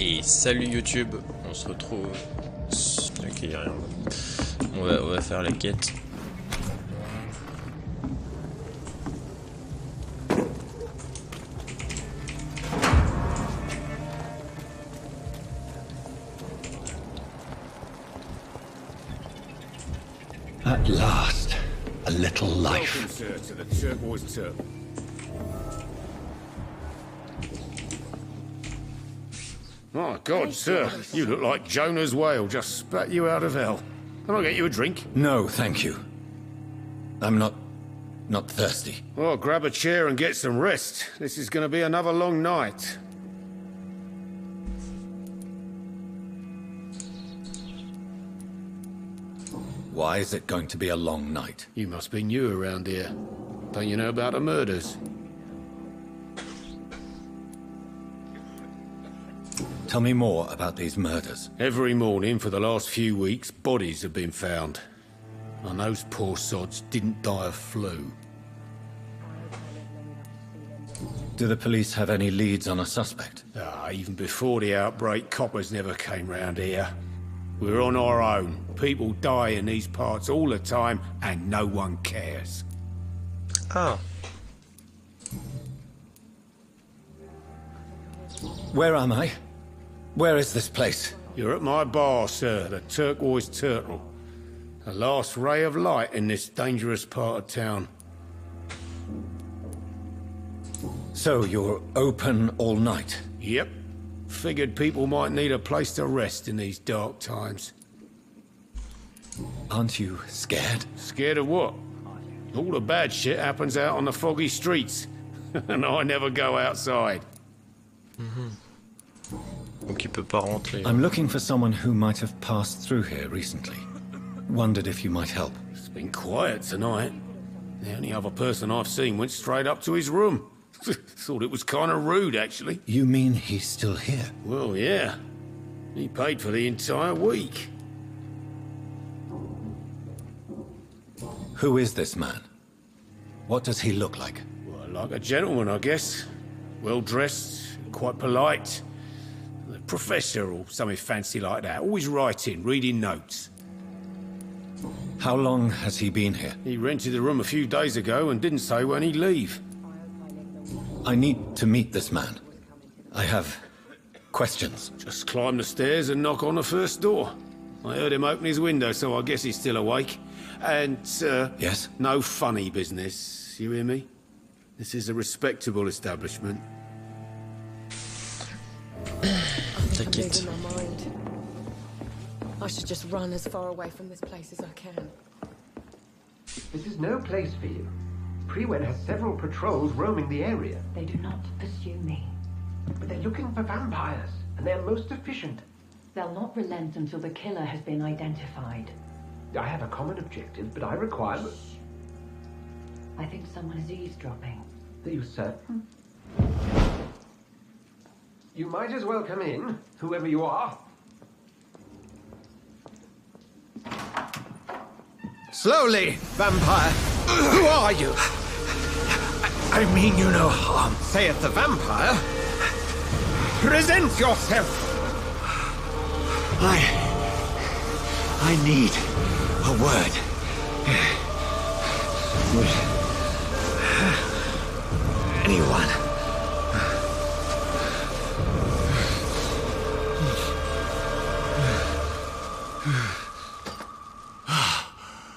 Et salut YouTube, on se retrouve... Ok, y a rien. On va faire la quête. At last, a little life. Welcome, sir, to the Turquoise Turtle. My God, sir, you look like Jonah's whale just spat you out of hell. Can I get you a drink? No, thank you. I'm not thirsty. Well, grab a chair and get some rest. This is going to be another long night. Why is it going to be a long night? You must be new around here. Don't you know about the murders? Tell me more about these murders. Every morning for the last few weeks, bodies have been found. And those poor sods didn't die of flu. Do the police have any leads on a suspect? Even before the outbreak, coppers never came round here. We're on our own. People die in these parts all the time, and no one cares. Ah. Where am I? Where is this place? You're at my bar, sir, the Turquoise Turtle. The last ray of light in this dangerous part of town. So you're open all night? Yep. Figured people might need a place to rest in these dark times. Aren't you scared? Scared of what? All the bad shit happens out on the foggy streets. And I never go outside. Donc il peut pas rentrer. I'm looking for someone who might have passed through here recently. Wondered if you might help. It's been quiet tonight. The only other person I've seen went straight up to his room. Thought it was kind of rude, actually. You mean he's still here? Well, yeah. He paid for the entire week. Who is this man? What does he look like? Well, like a gentleman, I guess. Well-dressed, quite polite. A professor or something fancy like that. Always writing, reading notes. How long has he been here? He rented the room a few days ago and didn't say when he'd leave. I need to meet this man. I have questions. Just climb the stairs and knock on the first door. I heard him open his window, so I guess he's still awake. And, Yes? no funny business. You hear me? This is a respectable establishment. T'inquiète. I'm losing my mind. I should just run as far away from this place as I can. This is no place for you. Prewen has several patrols roaming the area. They do not pursue me. But they're looking for vampires, and they're most efficient. They'll not relent until the killer has been identified. I have a common objective, but I require... I think someone is eavesdropping. Are you certain? You might as well come in, whoever you are. Slowly, vampire! Who are you? I mean you no harm, saith the vampire. Present yourself! I need a word. Anyone?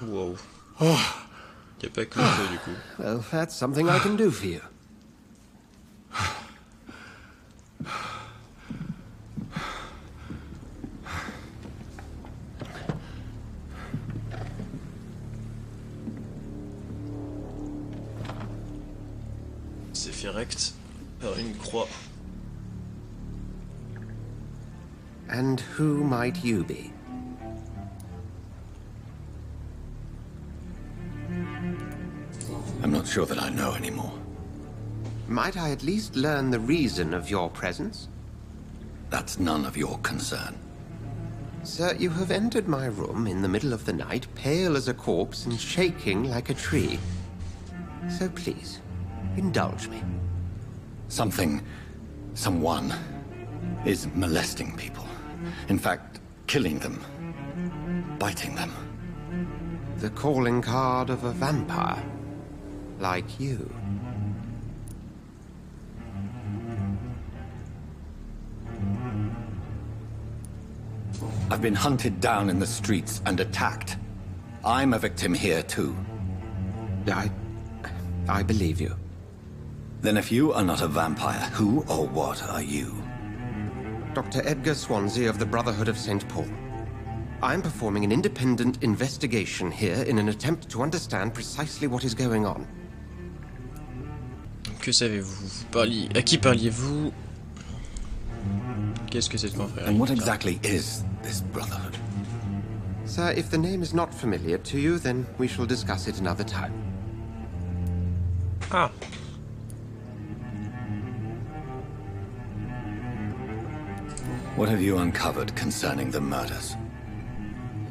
Wow. Y'a pas que le feu du coup. Well, that's something I can do for you. C'est fait recte par une croix. And who might you be? I'm not sure that I know anymore. Might I at least learn the reason of your presence? That's none of your concern. Sir, you have entered my room in the middle of the night, pale as a corpse and shaking like a tree. So please, indulge me. Someone is molesting people. In fact, killing them. Biting them. The calling card of a vampire. Like you. I've been hunted down in the streets and attacked. I'm a victim here too. I believe you. Then if you are not a vampire, who or what are you? Dr. Edgar Swansea of the Brotherhood of St. Paul. I'm performing an independent investigation here in an attempt to understand precisely what is going on. Que savez-vous? À qui parliez-vous? Qu'est-ce que cette confrérie? And what exactly is this Brotherhood? Sir, if the name is not familiar to you, then we shall discuss it another time. Ah. What have you uncovered concerning the murders?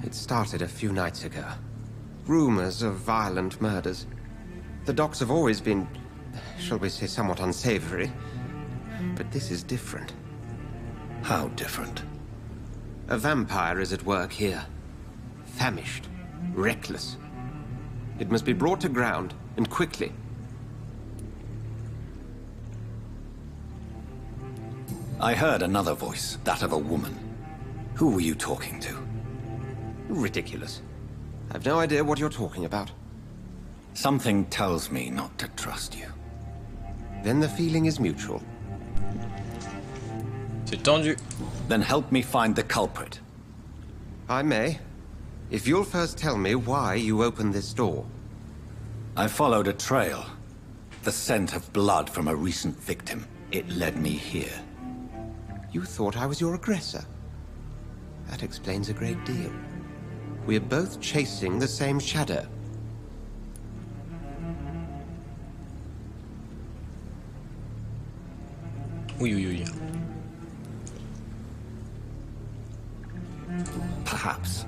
It started a few nights ago. Rumors of violent murders. The docks have always been, shall we say, somewhat unsavory. But this is different. How different? A vampire is at work here. Famished. Reckless. It must be brought to ground, and quickly. I heard another voice, that of a woman. Who were you talking to? Ridiculous. I've no idea what you're talking about. Something tells me not to trust you. Then the feeling is mutual. C'est tendu. Then help me find the culprit. I may. If you'll first tell me why you opened this door. I followed a trail. The scent of blood from a recent victim. It led me here. You thought I was your aggressor. That explains a great deal. We're both chasing the same shadow. Oui, oui, oui. Perhaps.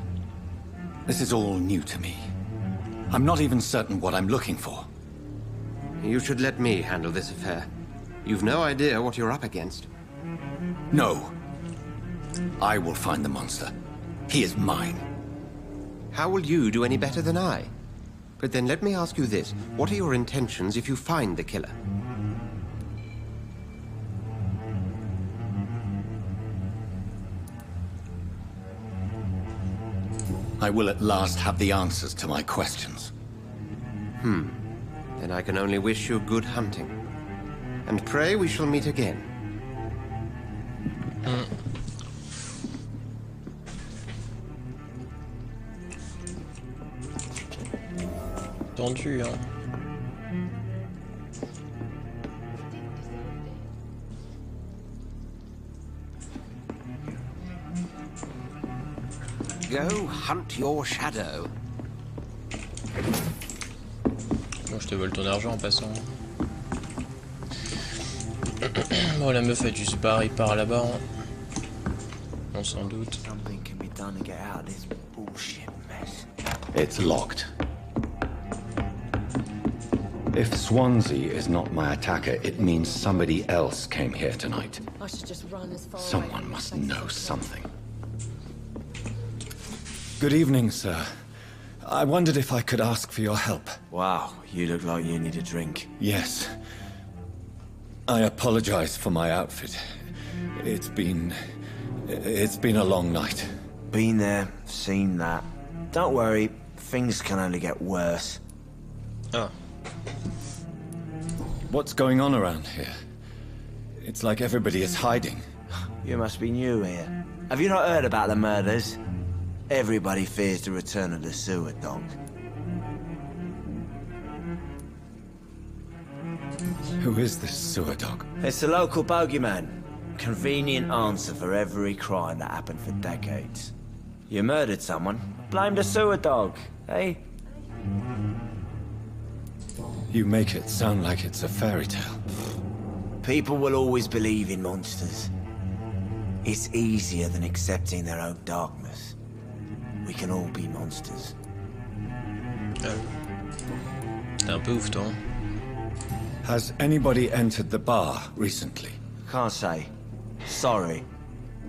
This is all new to me. I'm not even certain what I'm looking for. You should let me handle this affair. You've no idea what you're up against. No. I will find the monster. He is mine. How will you do any better than I? But then let me ask you this. What are your intentions if you find the killer? I will at last have the answers to my questions. Then I can only wish you good hunting. And pray we shall meet again. Tendu, hein. Go hunt your shadow. Bon, je te vole ton argent en passant. Bon, la meuf a dû se barrer par là-bas. On s'en doute. It's locked. If Swansea is not my attacker, it means somebody else came here tonight. I should just run as far away Someone from must this place know as something. Good evening, sir. I wondered if I could ask for your help. Wow, you look like you need a drink. Yes. I apologize for my outfit. It's been a long night. Been there, seen that. Don't worry, things can only get worse. Ah. What's going on around here? It's like everybody is hiding. You must be new here. Have you not heard about the murders? Everybody fears the return of the sewer dog. Who is this sewer dog? It's the local bogeyman. Convenient answer for every crime that happened for decades. You murdered someone, blame the sewer dog, eh? You make it sound like it's a fairy tale. People will always believe in monsters. It's easier than accepting their own darkness. We can all be monsters. T'es un peu ouf, toi. Has anybody entered the bar recently? Can't say. Sorry,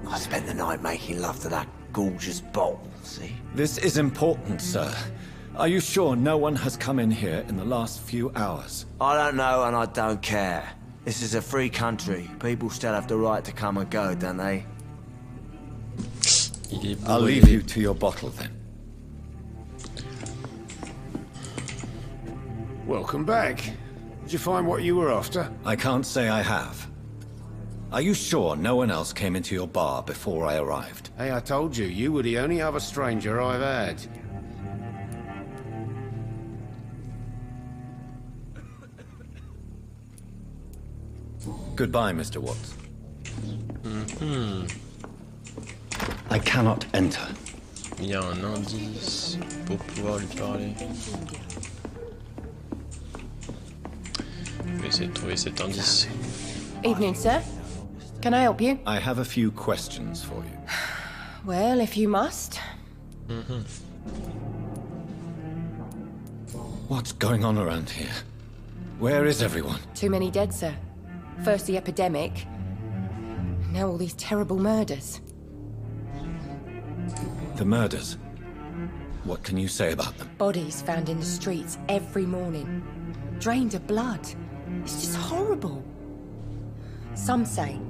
I spent the night making love to that gorgeous bottle, see? This is important, sir. Are you sure no one has come in here in the last few hours? I don't know and I don't care. This is a free country. People still have the right to come and go, don't they? I'll leave you to your bottle then. Welcome back. Did you find what you were after? I can't say I have. Are you sure no one else came into your bar before I arrived? Hey, I told you, you were the only other stranger I've had. Goodbye, Mr. Watts. I cannot enter. Il y a un indice pour pouvoir lui parler. Je vais essayer de trouver cet indice. Evening, sir. Can I help you? I have a few questions for you. Well, if you must. What's going on around here? Where is everyone? Too many dead, sir. First the epidemic, now all these terrible murders. The murders. What can you say about them? Bodies found in the streets every morning. Drained of blood. It's just horrible. Some say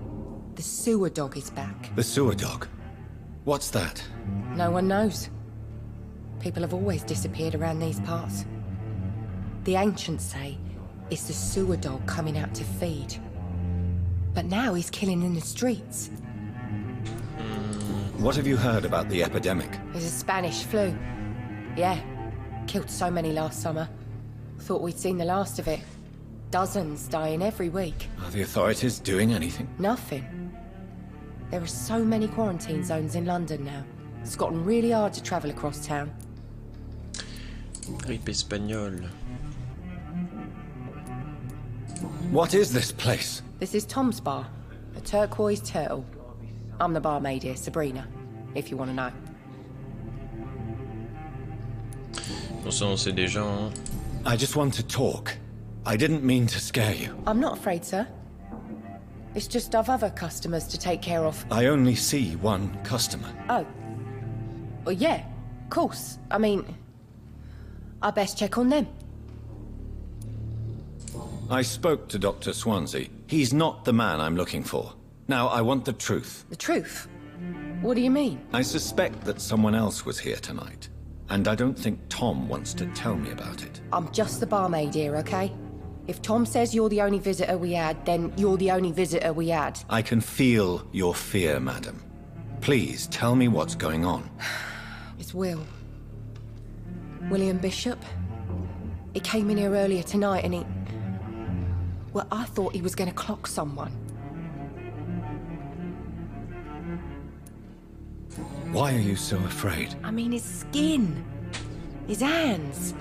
the sewer dog is back. The sewer dog? What's that? No one knows. People have always disappeared around these parts. The ancients say it's the sewer dog coming out to feed. But now he's killing in the streets. What have you heard about the epidemic? There's a Spanish flu. Yeah. Killed so many last summer. Thought we'd seen the last of it. Dozens dying every week. Are the authorities doing anything? Nothing. There are so many quarantine zones in London now. It's gotten really hard to travel across town. Grippe espagnole. What is this place? This is Tom's bar. A turquoise turtle. I'm the barmaid here, Sabrina, if you want to know. Bon, ça on sait déjà, hein. I just want to talk. I didn't mean to scare you. I'm not afraid, sir. It's just I've other customers to take care of. I only see one customer. Oh. Well, yeah, of course. I mean, I best check on them. I spoke to Dr. Swansea. He's not the man I'm looking for. Now, I want the truth. The truth? What do you mean? I suspect that someone else was here tonight. And I don't think Tom wants to tell me about it. I'm just the barmaid here, okay? If Tom says you're the only visitor we had, then you're the only visitor we had. I can feel your fear, madam. Please, tell me what's going on. It's Will. William Bishop. He came in here earlier tonight and he... Well, I thought he was going to clock someone. Why are you so afraid? I mean, his skin. His hands.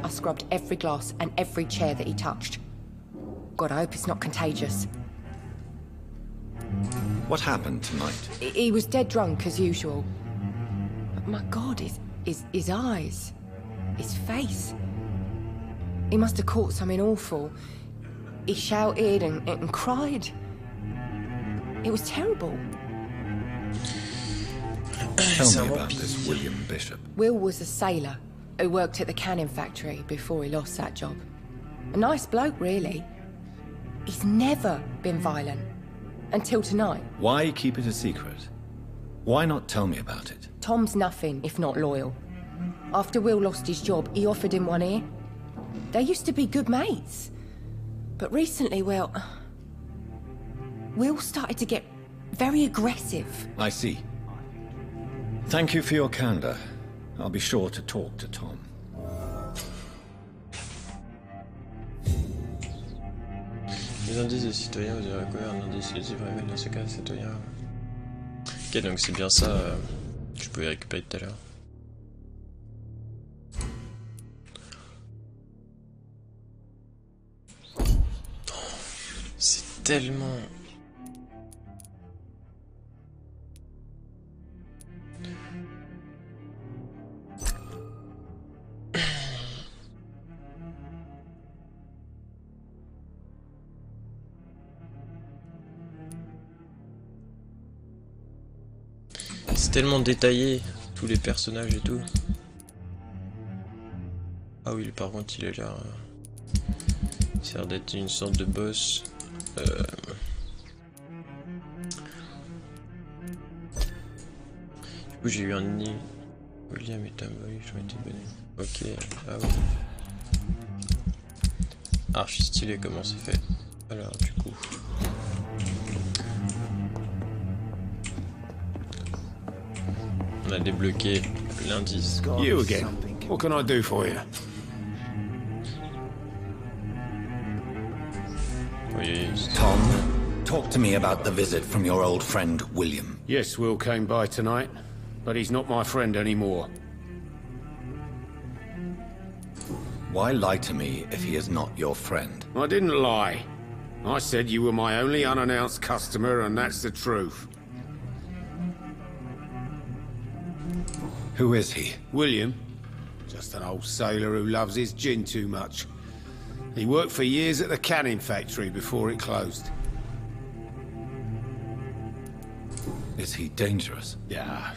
I scrubbed every glass and every chair that he touched. God, I hope it's not contagious. What happened tonight? He was dead drunk, as usual. But my God, his eyes. His face. He must have caught something awful. He shouted and cried. It was terrible. Tell me about this William Bishop. Will was a sailor who worked at the canning factory before he lost that job. A nice bloke, really. He's never been violent. Until tonight. Why keep it a secret? Why not tell me about it? Tom's nothing if not loyal. After Will lost his job, he offered him one ear. They used to be good mates. But recently, well... Will started to get very aggressive. I see. Thank you for your candor. I'll be sure to talk to Tom. Les indices des citoyens, vous avez quoi? Un indice léger révèle le secret des citoyens. Ok, donc c'est bien ça que je pouvais récupérer tout à l'heure. C'est tellement... C'est tellement détaillé, tous les personnages et tout. Ah oui, par contre, il a l'air... ça a l'air d'être une sorte de boss. Du coup, j'ai eu un nid. William et Tam, oui, je m'étais bonné. Ok, ah oui. Archi stylé comment c'est fait. Alors, du coup... on a débloqué l'indice. You again. What can I do for you? Oui, Tom, talk to me about the visit from your old friend, William. Yes, Will came by tonight, but he's not my friend anymore. Why lie to me if he is not your friend? I didn't lie. I said you were my only unannounced customer, and that's the truth. Who is he? William, just an old sailor who loves his gin too much. He worked for years at the canning factory before it closed. Is he dangerous? Yeah,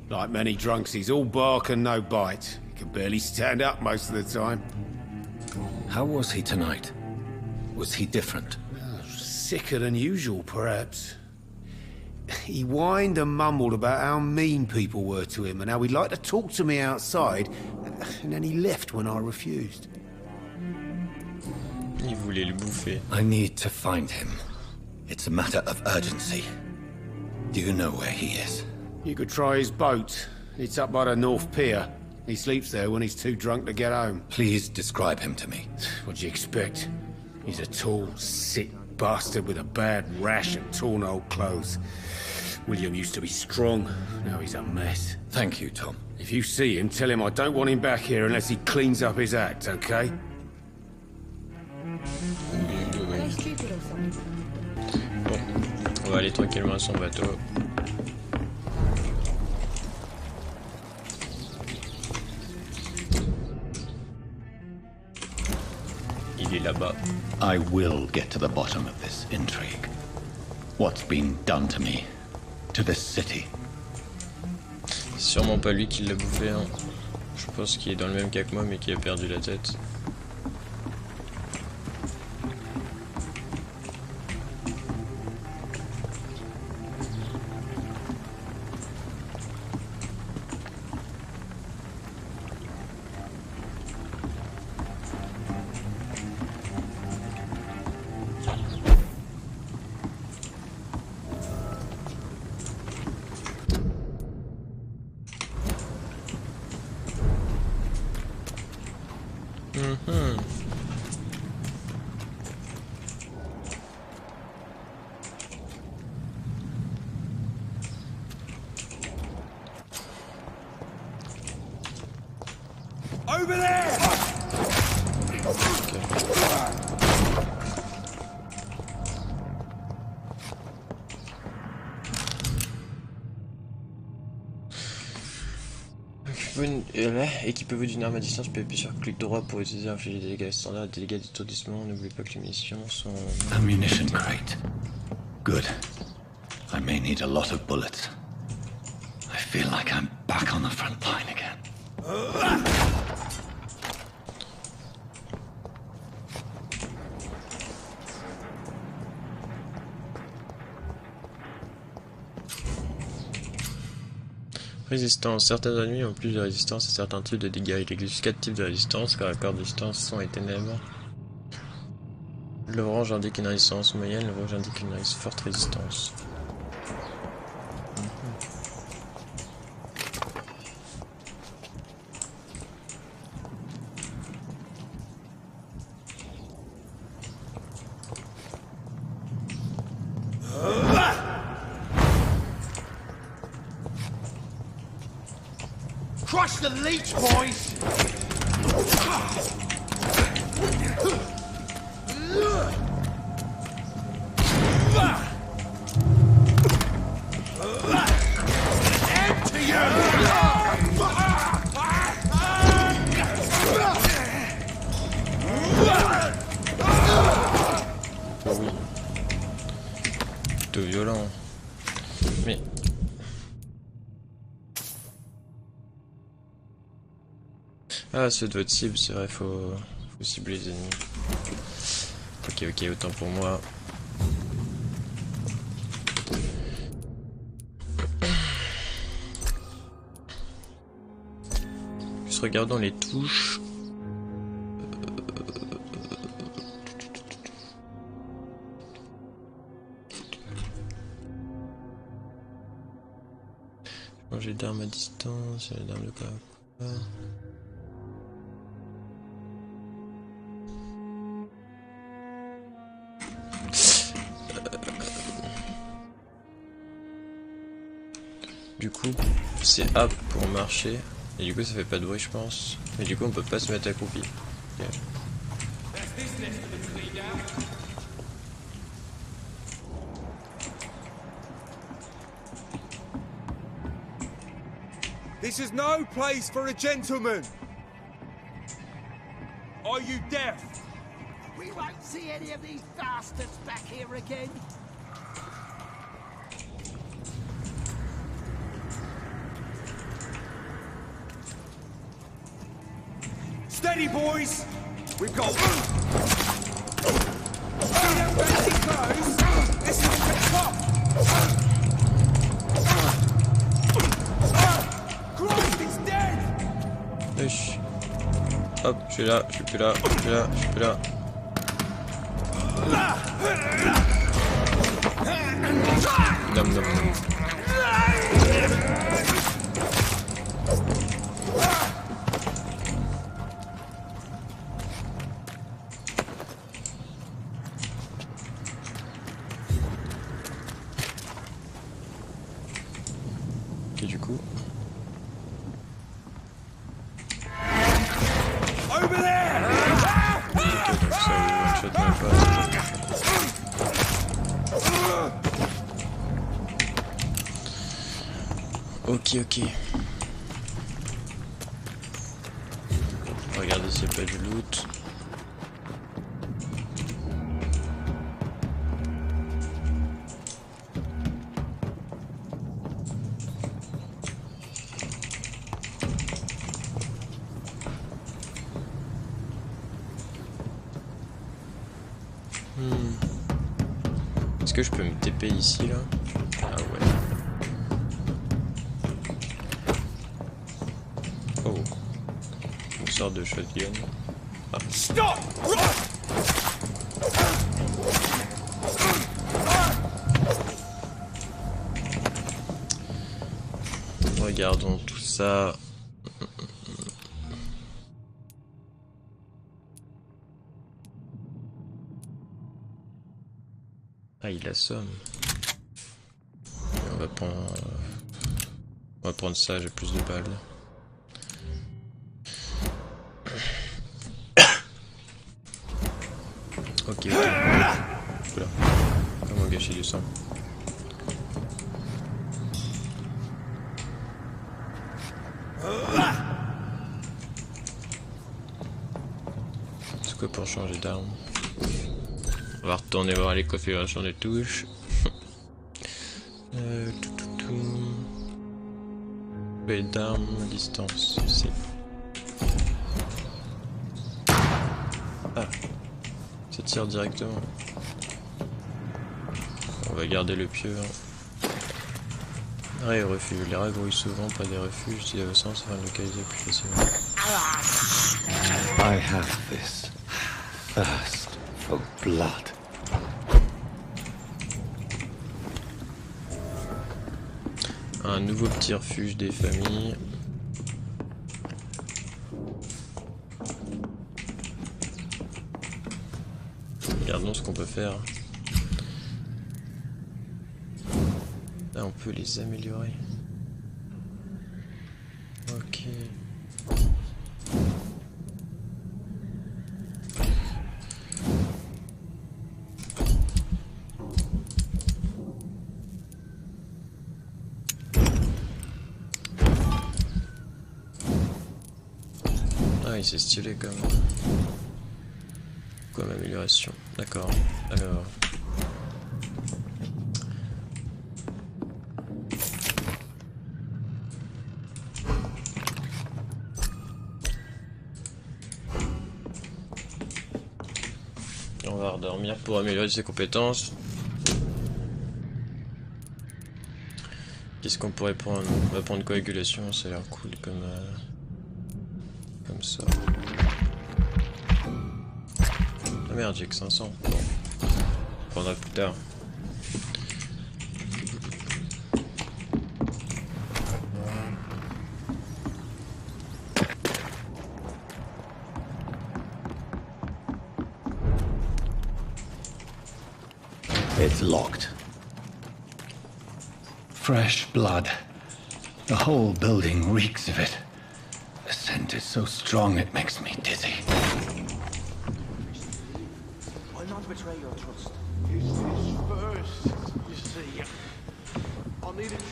like many drunks, he's all bark and no bite. He can barely stand up most of the time. How was he tonight? Was he different? Sicker than usual, perhaps. He whined and mumbled about how mean people were to him and how he'd like to talk to me outside, and then he left when I refused. Il voulait le bouffer. I need to find him. It's a matter of urgency. Do you know where he is? You could try his boat. It's up by the North Pier. He sleeps there when he's too drunk to get home. Please describe him to me. What'd you expect? He's a tall, sick bastard with a bad rash and torn old clothes. William used to be strong. Now he's a mess. Thank you, Tom. If you see him, tell him I don't want him back here unless he cleans up his act, okay? Bon, on va aller tranquillement à son bateau. Il est là-bas. I will get to the bottom of this intrigue. What's been done to me? To this city? C'est sûrement pas lui qui l'a bouffé, hein. Je pense qu'il est dans le même cas que moi, mais qui a perdu la tête. Over there! Équipez-vous d'une arme à distance, puis appuyez sur clic droit pour utiliser infliger des dégâts standards, des dégâts d'étourdissement. N'oubliez pas que les munitions sont... Ammunition crate. Good. I may need a lot of bullets. I feel like I'm back on the front line again. Résistance. Certains ennemis ont plus de résistance à certains types de dégâts. Il existe 4 types de résistance, corps à corps, distance, son et ténèbres. L'orange indique une résistance moyenne, le rouge indique une forte résistance. Crush the leech, boys! Empty you! Oh oui. Plutôt violent. Mais... Ah, ceux de votre cible, c'est vrai, faut cibler les ennemis. Ok, ok, autant pour moi. Juste regardons les touches. Changer d'arme à distance, d'arme de quoi. Du coup, c'est A pour marcher. Et du coup, ça fait pas de bruit, je pense. Mais du coup, on peut pas se mettre accroupi. Okay. This is no place for a gentleman. Are you deaf? We won't see any of these bastards back here again. Steady, boys! We've got... See them fancy clothes? This is the top! Christ, it's dead! Wesh. Hop, je suis là, je suis plus là, je suis là, je suis plus là. Nom nom nom. Ok, du coup. Over there! Ok, donc ça one shot même pas. Ok, ok. Regardez s'il n'y a pas du loot. Est-ce que je peux me TP ici là? Ah ouais. Oh. Une sorte de shotgun. Ah. Stop! Regardons tout ça. Ah, il assomme. On va prendre ça, j'ai plus de balles. Ok, ok. Oula. Comment gâcher du sang? C'est quoi pour changer d'arme? On va retourner voir les configurations des touches. Belle d'arme à distance, c'est. Ah, ça tire directement. On va garder le pieu. Arrêt et refuge. Les rats grouillent souvent près des refuges. Si le sens afin de localiser plus facilement. I have this thirst for blood. Un nouveau petit refuge des familles. Regardons ce qu'on peut faire. Là, on peut les améliorer. Ok. Ah, c'est stylé comme amélioration. D'accord. Alors. faire dormir pour améliorer ses compétences. Qu'est-ce qu'on pourrait prendre? On va prendre coagulation, ça a l'air cool comme ça. Ah merde, j'ai que 500. Bon. On prendra plus tard. It's locked. Fresh blood. The whole building reeks of it. The scent is so strong it makes me dizzy. I'll not betray your trust. Is this first? You see, I'll need it to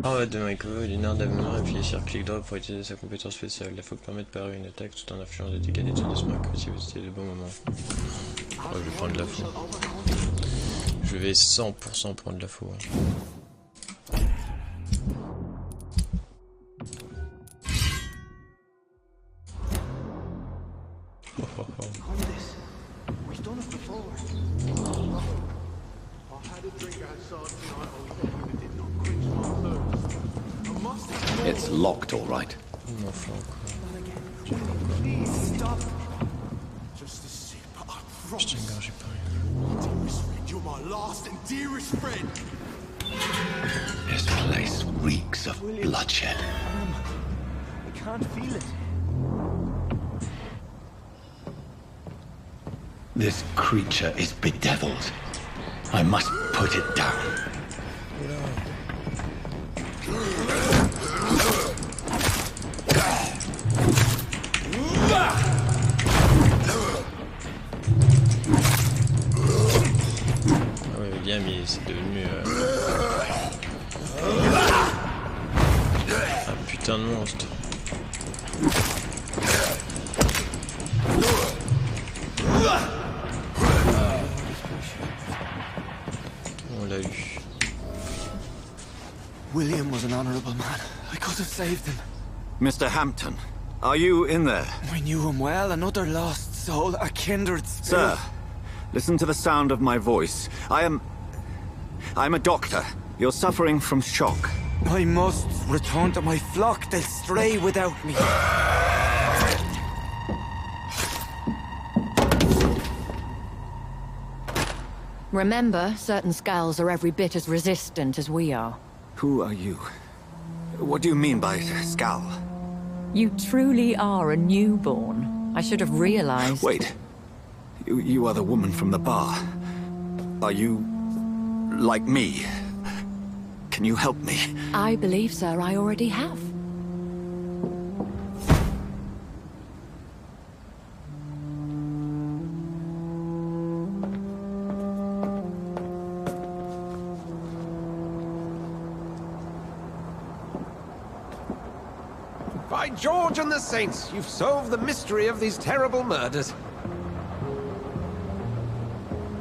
En de Michael, il est nerf d'avenir, appuyer sur clic droit pour utiliser sa compétence spéciale. La fois que permet de parer une attaque tout en influant des dégâts d'étourdissement que si vous étiez de bon moment. Oh, je vais prendre la faux. Je vais 100% prendre la faux. It's locked, all right. please stop. Just a sip, I promise. Dearest friend, you're my last and dearest friend. This place reeks of bloodshed. I can't feel it. This creature is bedeviled. I must put it down. C'est devenu un putain de monstre. On l'a eu. William was an honorable man. I could have saved him. Mr. Hampton, are you in there? I knew him well, another lost soul, a kindred spirit. Sir, listen to the sound of my voice. I'm a doctor. You're suffering from shock. I must return to my flock. They'll stray without me. Remember, certain skulls are every bit as resistant as we are. Who are you? What do you mean by skull? You truly are a newborn. I should have realized. Wait. You are the woman from the bar. Are you like me? Can you help me? I believe, sir, I already have. By George and the Saints, you've solved the mystery of these terrible murders.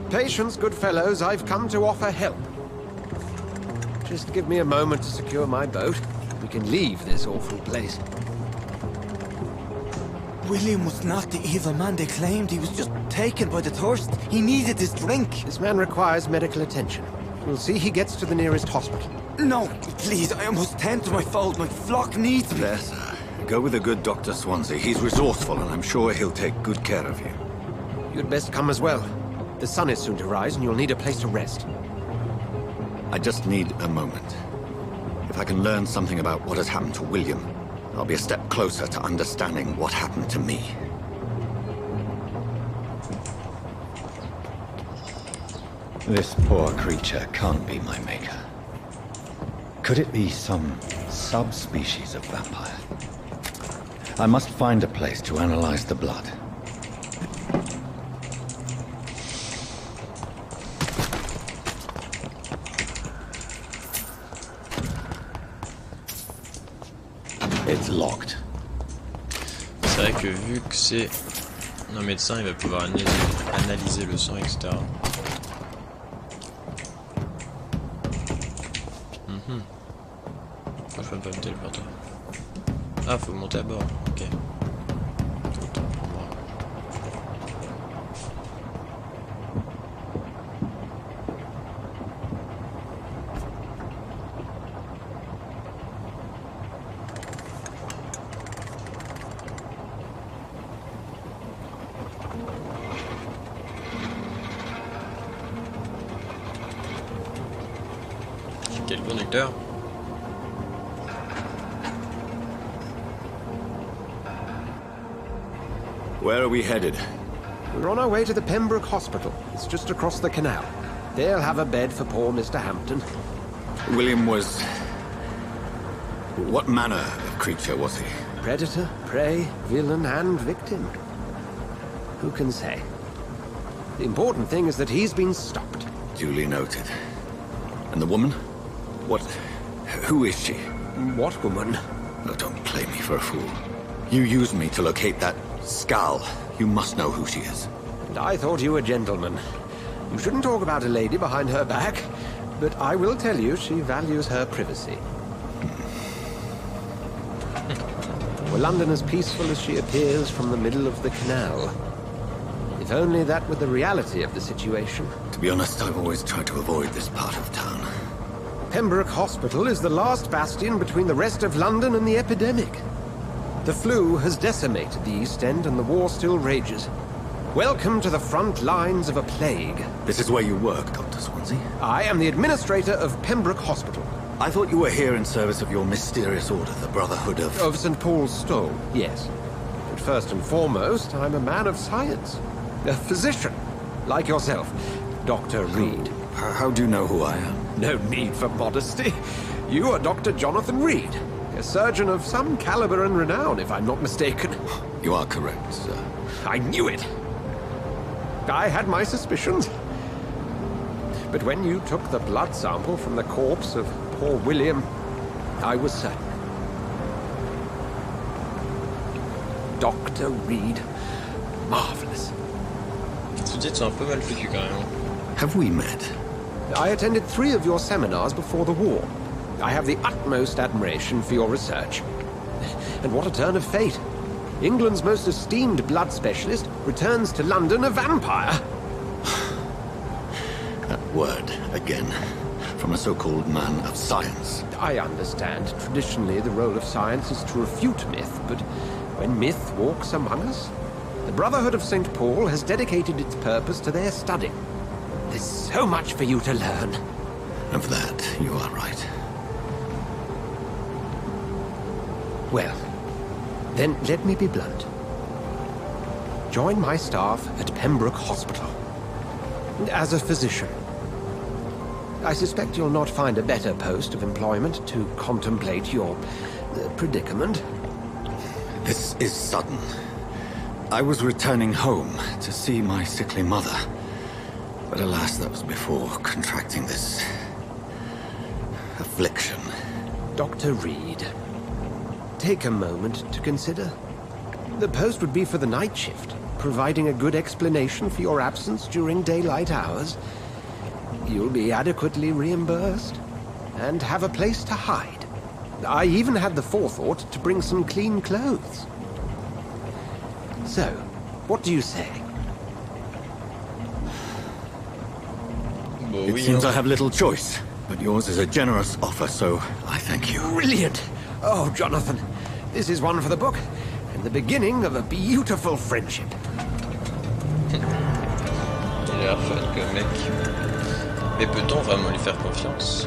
Patience, good fellows, I've come to offer help. Just give me a moment to secure my boat. We can leave this awful place. William was not the evil man they claimed. He was just taken by the thirst. He needed his drink. This man requires medical attention. We'll see he gets to the nearest hospital. No, please, I must tend to my fold. My flock needs me. There, sir. Go with the good Dr. Swansea. He's resourceful, and I'm sure he'll take good care of you. You'd best come as well. The sun is soon to rise, and you'll need a place to rest. I just need a moment. If I can learn something about what has happened to William, I'll be a step closer to understanding what happened to me. This poor creature can't be my maker. Could it be some subspecies of vampire? I must find a place to analyze the blood. It's locked. C'est vrai que vu que c'est un médecin, il va pouvoir analyser le sang, etc. Je peux pas me téléporter. Ah, faut monter à bord, ok. Quel conducteur? Where are we headed? We're on our way to the Pembroke Hospital. It's just across the canal. They'll have a bed for poor Mr. Hampton. William was... What manner of creature was he? Predator, prey, villain, and victim. Who can say? The important thing is that he's been stopped. Duly noted. And the woman? What... Who is she? What woman? Oh, don't play me for a fool. You used me to locate that skull. You must know who she is. And I thought you a gentleman. You shouldn't talk about a lady behind her back, but I will tell you she values her privacy. Were London as peaceful as she appears from the middle of the canal? If only that were the reality of the situation. To be honest, I've always tried to avoid this part of town. Pembroke Hospital is the last bastion between the rest of London and the epidemic. The flu has decimated the East End and the war still rages. Welcome to the front lines of a plague. This is where you work, Dr. Swansea? I am the administrator of Pembroke Hospital. I thought you were here in service of your mysterious order, the Brotherhood of... Of St. Paul's Stole, yes. But first and foremost, I'm a man of science. A physician, like yourself, Dr. Reed. How do you know who I am? No need for modesty. You are Dr. Jonathan Reed, a surgeon of some caliber and renown, if I'm not mistaken. You are correct, sir. I knew it. I had my suspicions. But when you took the blood sample from the corpse of poor William, I was certain. Dr. Reed. Marvelous. Sous-titres sont un peu mal foutus quand même. Have we met? I attended 3 of your seminars before the war. I have the utmost admiration for your research. And what a turn of fate. England's most esteemed blood specialist returns to London a vampire. That word, again. From a so-called man of science. I understand. Traditionally, the role of science is to refute myth, but when myth walks among us, the Brotherhood of St. Paul has dedicated its purpose to their study. There's so much for you to learn. Of that, you are right. Well, then let me be blunt. Join my staff at Pembroke Hospital. As a physician. I suspect you'll not find a better post of employment to contemplate your predicament. This is sudden. I was returning home to see my sickly mother. But alas, that was before contracting this... affliction. Dr. Reed, take a moment to consider. The post would be for the night shift, providing a good explanation for your absence during daylight hours. You'll be adequately reimbursed, and have a place to hide. I even had the forethought to bring some clean clothes. So, what do you say? It seems I have little choice, but yours is a generous offer, so I thank you. Brilliant! Oh, Jonathan, this is one for the book, and the beginning of a beautiful friendship. Il a l'air fun comme mec. Mais peut-on vraiment lui faire confiance?